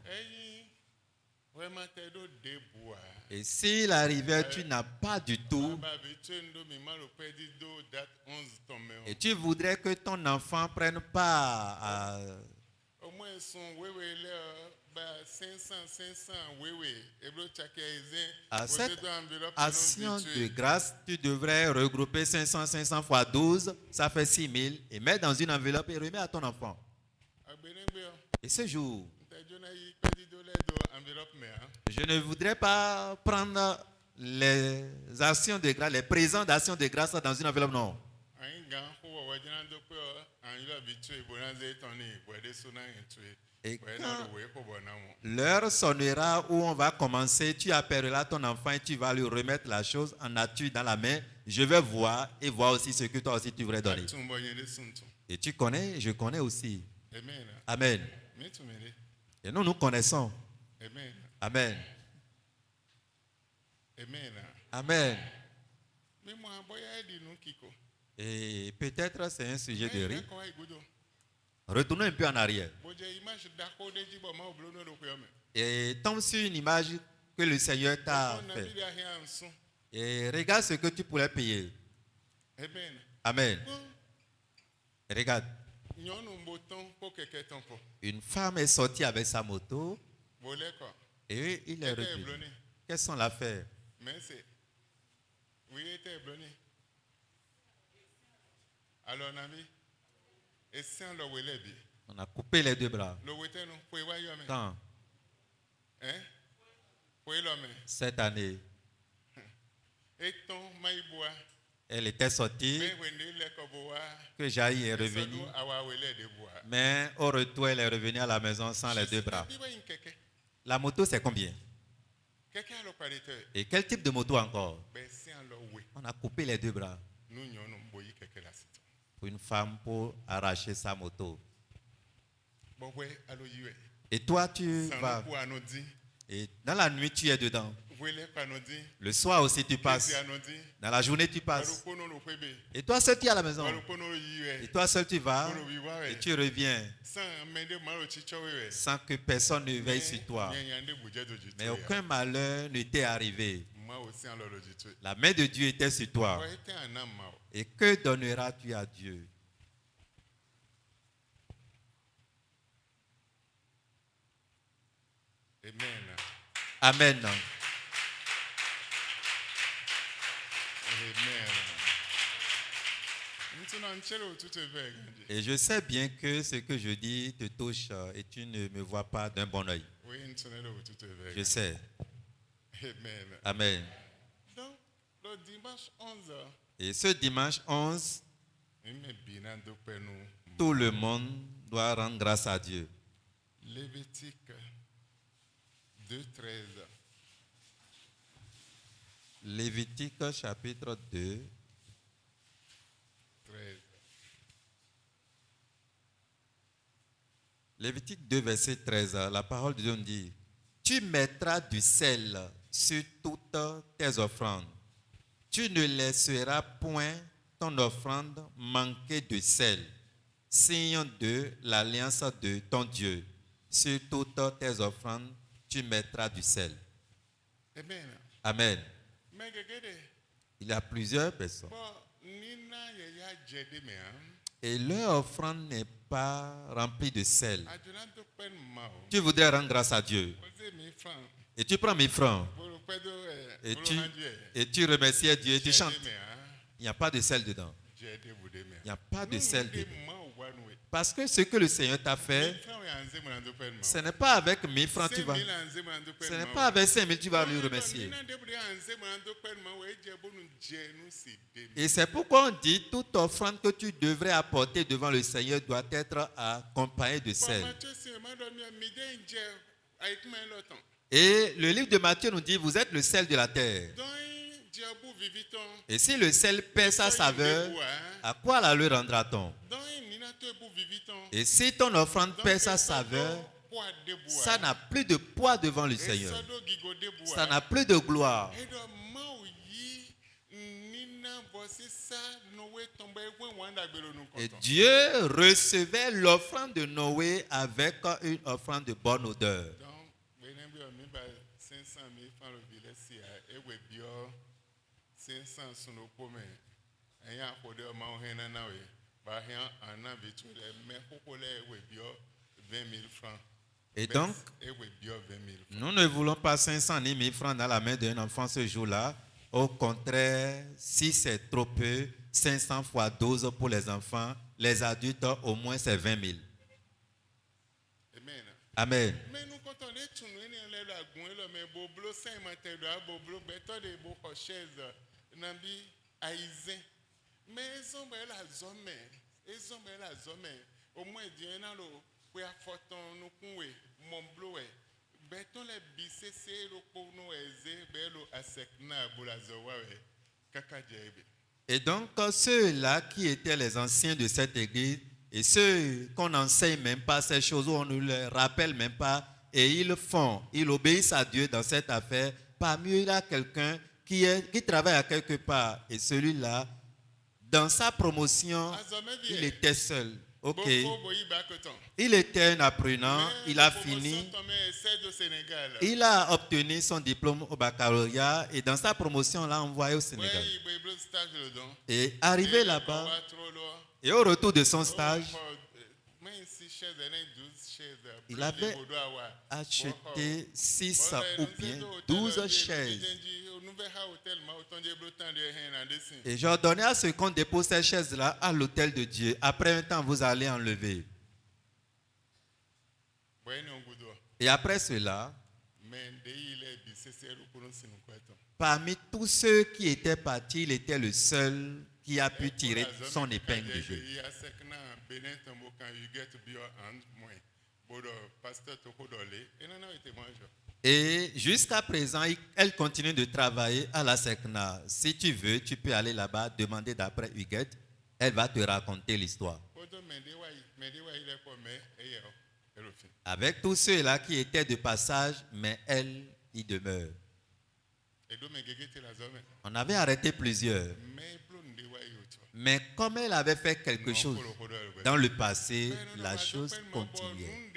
Et s'il arrivait, tu n'as pas du tout, et tu voudrais que ton enfant prenne part à cette action de grâce, tu devrais regrouper 500 fois 12, ça fait 6000, et mettre dans une enveloppe et remettre à ton enfant. Et ce jour, je ne voudrais pas prendre les actions de grâce, les présents d'actions de grâce dans une enveloppe, non. Et quand l'heure sonnera où on va commencer, tu appelleras ton enfant et tu vas lui remettre la chose en nature dans la main. Je vais voir et voir aussi ce que toi aussi tu voudrais donner. Et tu connais, je connais aussi. Amen. Et nous connaissons. Amen. Amen. Et peut-être c'est un sujet de rire. Retournons un peu en arrière. Et tombe sur une image que le Seigneur t'a fait. Et regarde ce que tu pourrais payer. Amen. Regarde. Une femme est sortie avec sa moto. Et il est revenu. Quelles sont l'affaire? Alors, on a coupé les deux bras. Quand? Cette année. Elle était sortie. Que Jaï est revenu. Mais au retour, elle est revenue à la maison sans les deux bras. La moto, c'est combien? Et quel type de moto encore? On a coupé les deux bras. Pour une femme pour arracher sa moto. Et toi, tu vas. Et dans la nuit, tu es dedans. Le soir aussi, tu passes. Dans la journée, tu passes. Et toi seul, tu es à la maison. Et toi seul, tu vas. Et tu reviens. Sans que personne ne veille sur toi. Mais aucun malheur ne t'est arrivé. La main de Dieu était sur toi. Et que donneras-tu à Dieu? Amen. Amen. Et je sais bien que ce que je dis te touche et tu ne me vois pas d'un bon oeil. Je sais. Amen. Et ce dimanche 11, tout le monde doit rendre grâce à Dieu. Lévitique 2:13. Lévitique chapitre 2. 13. Lévitique 2, verset 13, la parole de Dieu nous dit, tu mettras du sel sur toutes tes offrandes. Tu ne laisseras point ton offrande manquer de sel, signe de l'alliance de ton Dieu. Sur toutes tes offrandes, tu mettras du sel. Amen. Amen. Mais regardez, Il y a plusieurs personnes. bon, nina ya jede me hein. Et leur offrande n'est pas remplie de sel. Aduna to pen mao. Tu voudrais rendre grâce à Dieu. Ose mi franc. Et tu prends 1000 francs. Bolo pedo Et tu remercies Dieu et tu chantes. me hein. Il n'y a pas de sel dedans. Jede bude me. Il n'y a pas de sel dedans. Mao wanwe. Parce que ce que le Seigneur t'a fait, Franc ya anze mo ndo pen mao. ce n'est pas avec 1000 francs tu vas. Ce n'est pas avec 5000 tu vas lui remercier. Et c'est pourquoi on dit toute offrande que tu devrais apporter devant le Seigneur doit être accompagnée de sel. Et le livre de Matthieu nous dit, vous êtes le sel de la terre. Et si le sel perd sa saveur, à quoi la lui rendra-t-on? Et si ton offrande perd sa saveur, ça n'a plus de poids devant le Seigneur. Ça n'a plus de gloire. Et Dieu recevait l'offrande de Noé avec une offrande de bonne odeur. Et donc, nous ne voulons pas 500 ni 1000 francs dans la main d'un enfant ce jour-là. Au contraire, si c'est trop peu, 500 fois 12 pour les enfants, les adultes, au moins c'est 20 000. Amen. Et donc, ceux-là qui étaient les anciens de cette église, et ceux qu'on n'enseigne même pas ces choses, où on ne les rappelle même pas, et ils obéissent à Dieu dans cette affaire. Parmi eux, il y a quelqu'un qui travaille à quelque part, et celui-là, dans sa promotion, il était seul. Ok. Il était un apprenant, il a fini, il a obtenu son diplôme au baccalauréat et dans sa promotion, on l'a envoyé au Sénégal. Et arrivé là-bas, et au retour de son stage, il avait acheté 6 ou bien 12 chaises. Et j'ai ordonné à ceux qu'on dépose ces chaises-là à l'autel de Dieu. Après un temps, vous allez enlever. Et après cela, parmi tous ceux qui étaient partis, il était le seul qui a pu tirer son épingle de jeu. Et jusqu'à présent, elle continue de travailler à la SECNA. Si tu veux, tu peux aller là-bas, demander d'après Huguette. Elle va te raconter l'histoire. Avec tous ceux-là qui étaient de passage, mais elle y demeure. On avait arrêté plusieurs. Mais comme elle avait fait quelque chose dans le passé, la chose continuait.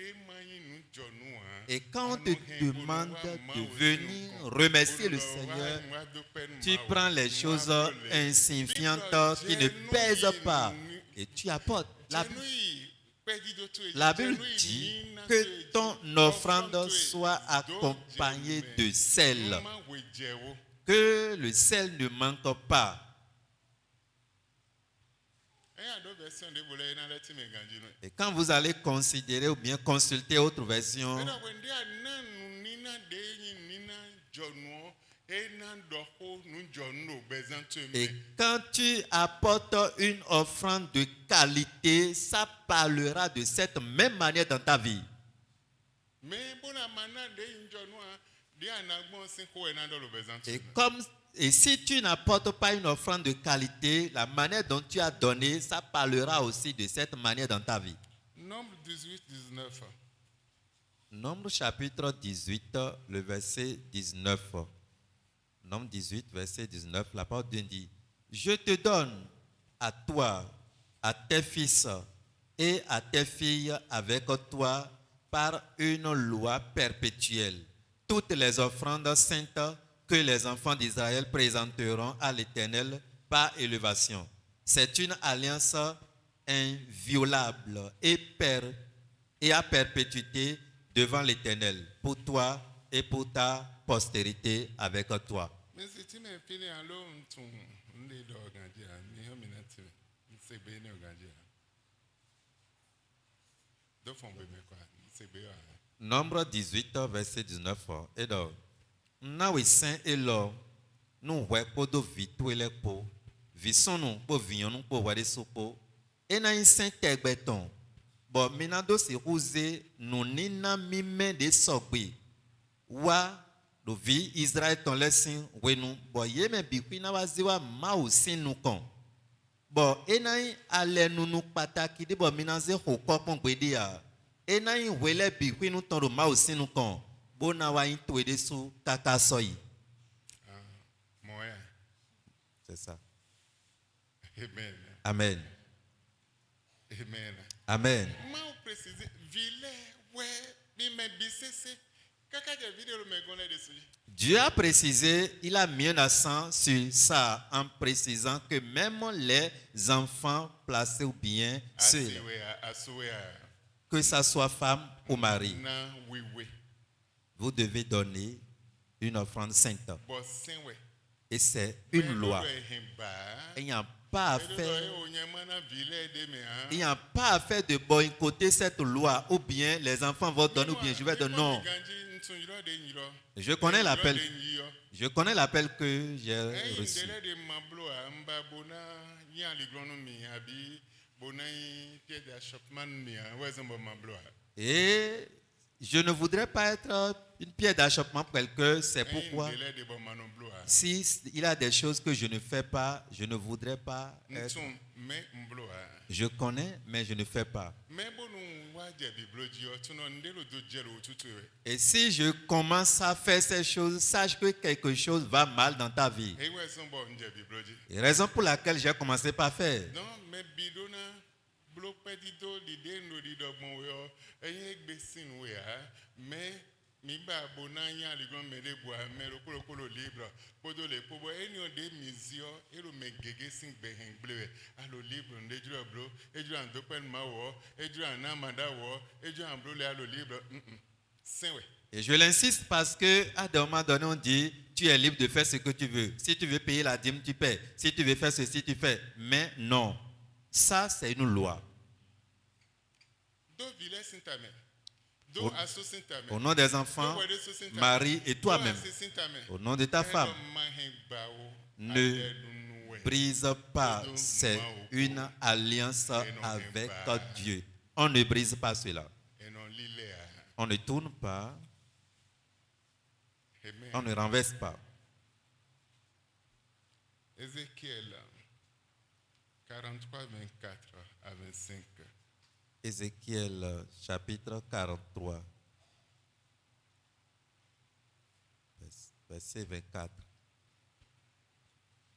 Et quand on te demande de venir remercier le Seigneur, tu prends les choses insignifiantes qui ne pèsent pas et tu apportes. La Bible dit que ton offrande soit accompagnée de sel. Que le sel ne manque pas. Et quand vous allez considérer ou bien consulter autre version, et quand tu apportes une offrande de qualité, ça parlera de cette même manière dans ta vie. Et si tu n'apportes pas une offrande de qualité, la manière dont tu as donné, ça parlera aussi de cette manière dans ta vie. Nombre 18, 19. Nombre chapitre 18, le verset 19. Nombre 18, verset 19, la parole de Dieu dit, je te donne à toi, à tes fils et à tes filles avec toi par une loi perpétuelle toutes les offrandes saintes que les enfants d'Israël présenteront à l'Éternel par élévation. C'est une alliance inviolable et à perpétuité devant l'Éternel, pour toi et pour ta postérité avec toi. Mais si tu me finis à l'eau, tu ne dois pas gagner. Ni homme n'a tu c'est bien gagner. Deux fois mais quoi, c'est bien. Nombre 18, verset 19. Et donc, nous saint et l'or, nous voyons pour de vitu et les pots, visons nous pour vignon nous pour voir des soupes. Et nous saint béton. Bon, maintenant, c'est rosé, nous n'ina mime des sogbi. Wa, le vie Israël ton lessin, oui nous, bon, yé me bikwi na waziwa ma aussi nous kon. Bon, et nous allez nous pataki de bon, maintenant, c'est hoko pon gwedi ya. Et nous wele bikwi nous ton ma aussi nous kon. Bon, na wa into de sou kaka soyi. Moyen. C'est ça. Amen. Amen. Amen. Amen. Moi, préciser, ville, ouais, mais bisese, kaka de vidéo me connaît dessus. Dieu a précisé, il a mis un accent sur ça en précisant que même les enfants placés ou bien seuls, que ça soit femme ou mari, vous devez donner une offrande sainte. Et c'est une loi. Il n'y a pas à faire. Il n'y a pas à faire de boycotter cette loi ou bien les enfants vont donner ou bien je vais donner. Non. Je connais l'appel. Je connais l'appel que j'ai reçu. Et je ne voudrais pas être une pierre d'achoppement pour quelqu'un. C'est pourquoi, si il y a des choses que je ne fais pas, je ne voudrais pas être. Je connais, mais je ne fais pas. Et si je commence à faire ces choses, sache que quelque chose va mal dans ta vie. Et raison pour laquelle j'ai commencé par faire. Et je l'insiste parce que à un moment donné on dit tu es libre de faire ce que tu veux. Si tu veux payer la dîme, tu paies. Si tu veux faire ceci, tu fais. Mais non, ça c'est une loi. Au nom des enfants, Marie et toi-même, au nom de ta femme, ne brise pas. C'est une alliance avec Dieu. On ne brise pas cela. On ne tourne pas. On ne renverse pas. Ézéchiel 43, 24 à 25. Ézéchiel chapitre 43, verset 24.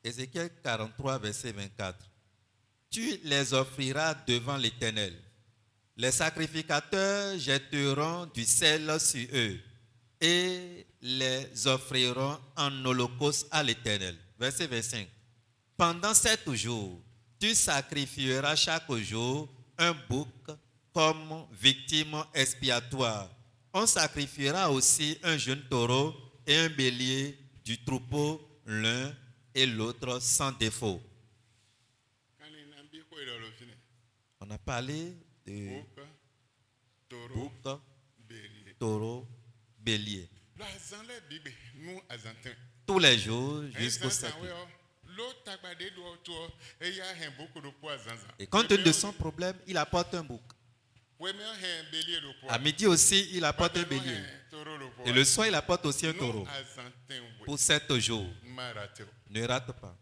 Ézéchiel 43, verset 24. Tu les offriras devant l'Éternel. Les sacrificateurs jetteront du sel sur eux et les offriront en holocauste à l'Éternel. Verset 25. Pendant 7 jours, tu sacrifieras chaque jour un bouc comme victime expiatoire. On sacrifiera aussi un jeune taureau et un bélier du troupeau, l'un et l'autre sans défaut. On a parlé de bouc, taureau, bélier. Tous les jours jusqu'au 7. Et compte tenu de son problème, il apporte un bouc. À midi aussi, il apporte un bélier. Et le soir, il apporte aussi un taureau. Pour 7 jours. Ne rate pas.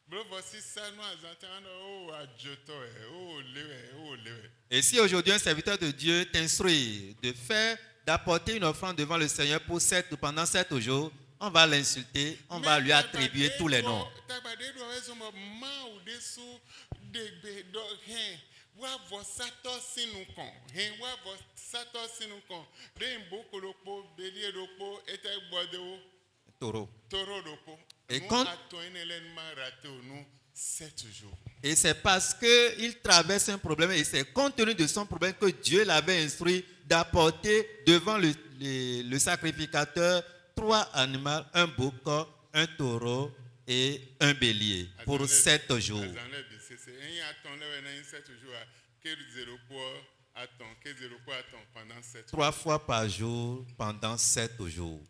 Bro, voici ça, nous entendons, oh, adjoto, oh, lewe, oh, lewe. Et si aujourd'hui un serviteur de Dieu t'instruit d'apporter une offrande devant le Seigneur pendant 7 jours, on va l'insulter, on va lui attribuer tous les noms. Taureau. Et c'est parce qu'il traverse un problème et c'est compte tenu de son problème que Dieu l'avait instruit d'apporter devant le sacrificateur 3 animaux, un bouc, un taureau et un bélier pour 7 jours. 3 fois par jour pendant 7 jours.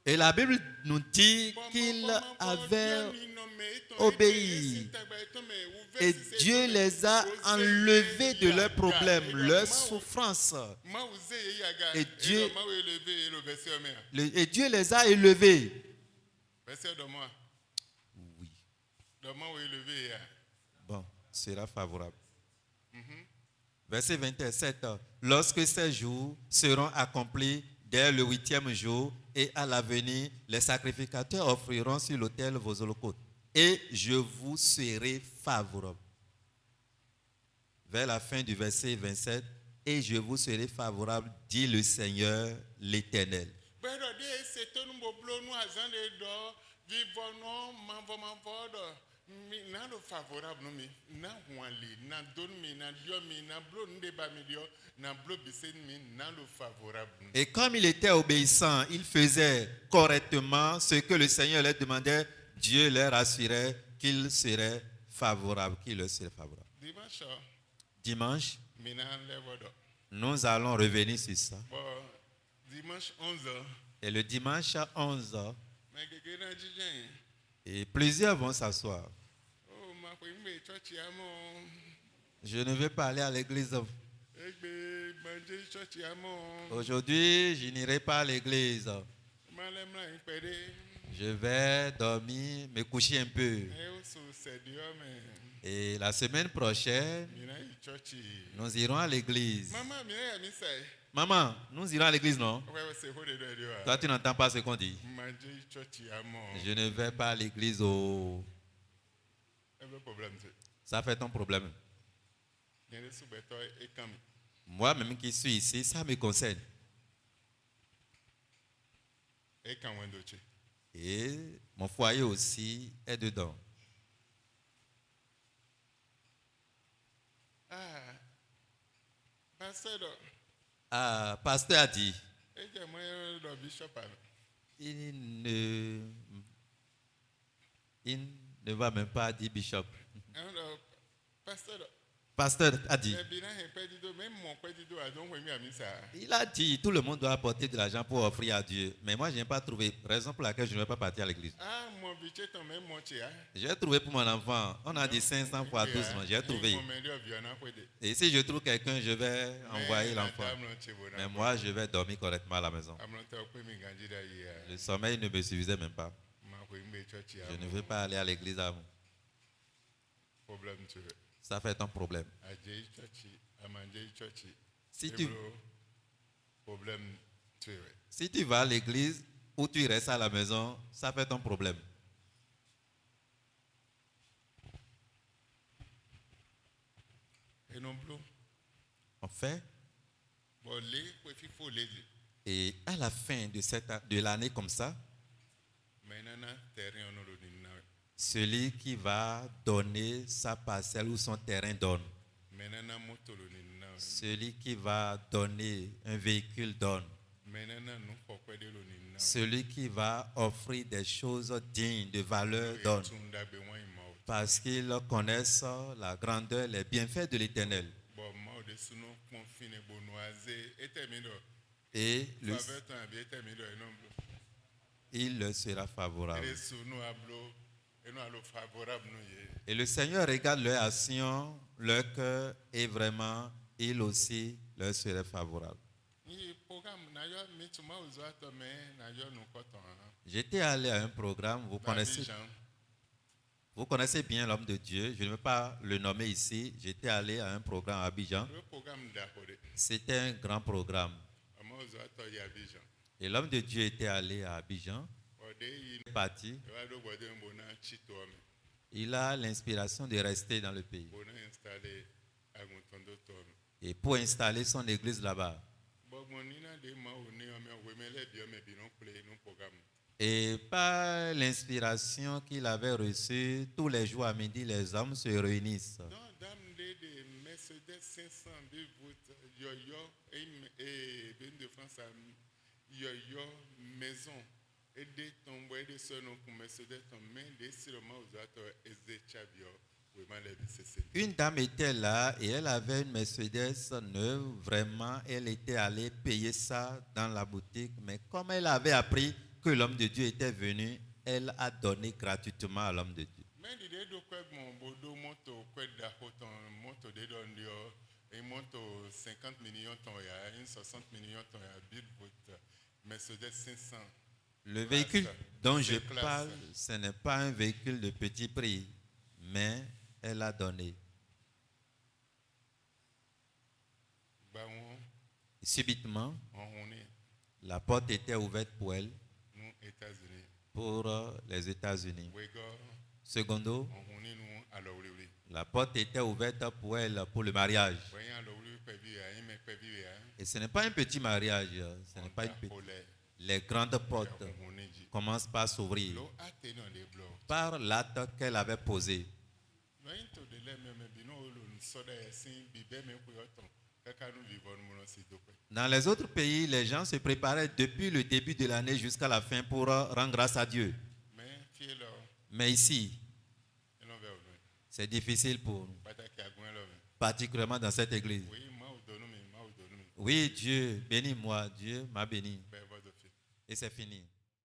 Et la Bible nous dit qu'il avait obéi. Et Dieu les a enlevés de leurs problèmes, leurs souffrances. Et Dieu les a élevés. Oui. Bon, sera favorable. Verset 27. Lorsque ces jours seront accomplis dès le 8e jour et à l'avenir, les sacrificateurs offriront sur l'autel vos holocaustes et je vous serai favorable. Vers la fin du verset 27, et je vous serai favorable, dit le Seigneur l'Éternel. Et comme il était obéissant, il faisait correctement ce que le Seigneur leur demandait. Dieu leur assurait qu'il serait favorable, qu'il leur serait favorable. Dimanche, nous allons revenir sur ça. Et le dimanche à 11h, et plusieurs vont s'asseoir. Je ne vais pas aller à l'église. Aujourd'hui, je n'irai pas à l'église. Je vais dormir, me coucher un peu. Et la semaine prochaine, nous irons à l'église. Maman, nous irons à l'église, non? Toi, tu n'entends pas ce qu'on dit. Je ne vais pas à l'église. Ça fait ton problème. Moi-même qui suis ici, ça me concerne. Et mon foyer aussi est dedans. Pasteur a dit, il ne va même pas dire bishop. Pasteur a dit, il a dit, tout le monde doit apporter de l'argent pour offrir à Dieu. Mais moi, je n'ai pas trouvé raison pour laquelle je ne vais pas partir à l'église. J'ai trouvé pour mon enfant, on a dit 500 fois 12, j'ai trouvé. Et si je trouve quelqu'un, je vais envoyer l'enfant. Mais moi, je vais dormir correctement à la maison. Le sommeil ne me suffisait même pas. Je ne veux pas aller à l'église avant. Ça fait un problème. Si tu vas à l'église ou tu restes à la maison, ça fait un problème. En fait, et à la fin de l'année comme ça, celui qui va donner sa parcelle ou son terrain donne. Celui qui va donner un véhicule donne. Celui qui va offrir des choses dignes de valeur donne. Parce qu'ils connaissent la grandeur, les bienfaits de l'Éternel. Et il leur sera favorable. Et le Seigneur regarde leur action, leur cœur, et vraiment, il aussi leur serait favorable. programme na yo mi tuma ozo ato me na yo no koton hein. J'étais allé à un programme, vous connaissez bien l'homme de Dieu, je ne vais pas le nommer ici. J'étais allé à un programme à Abidjan. Le programme d'Akode. C'était un grand programme. Ama ozo ato ya Abidjan. Et l'homme de Dieu était allé à Abidjan. Ode yi Il est parti. wa do bode mbona chito me. Il a l'inspiration de rester dans le pays. Bona installer aguntondo to me. Et pour installer son église là-bas. Bomonina de ma oni ome wemele bi ome bi non play non programme. Et par l'inspiration qu'il avait reçue, tous les jours à midi, les hommes se réunissent. Non, dame de Mercedes 500 vote yo et ben de France yo maison et de ton boy de son pour Mercedes ton main de seulement aux autres et chabio vraiment les BCC. Une dame était là et elle avait une Mercedes neuve, vraiment, elle était allée payer ça dans la boutique, mais comme elle avait appris que l'homme de Dieu était venu, elle a donné gratuitement à l'homme de Dieu. Mais l'idée de quoi mon bodo moto quoi d'ahoton moto de don dio et moto 50 millions ton ya 60 millions ton ya bill vote Mercedes 500. Le véhicule dont je classe. parle, ce n'est pas un véhicule de petit prix, mais elle a donné. Baon Subitement, on est la porte était ouverte pour elle, nous États-Unis. pour les États-Unis. Wego Secondo, on est nous à l'ouli. la porte était ouverte pour elle pour le mariage. Voyons l'ouli pevi à me pevi à Et ce n'est pas un petit mariage, ce n'est pas une petite. Les grandes portes commencent par s'ouvrir l'eau a tenu les blocs. par l'acte qu'elle avait posé. Voyons tout de l'air même bino le soda sin bibé me kuyoton. Kaka nous vivons mon aussi donc. Dans les autres pays, les gens se préparaient depuis le début de l'année jusqu'à la fin pour rendre grâce à Dieu. Mais fier là, Mais ici, il en veut. c'est difficile pour nous, Pas ta qui a gagné là. particulièrement dans cette église. Oui, moi ou donne mais. Oui, Dieu, bénis-moi, Dieu m'a béni. Ben votre fille. Et c'est fini.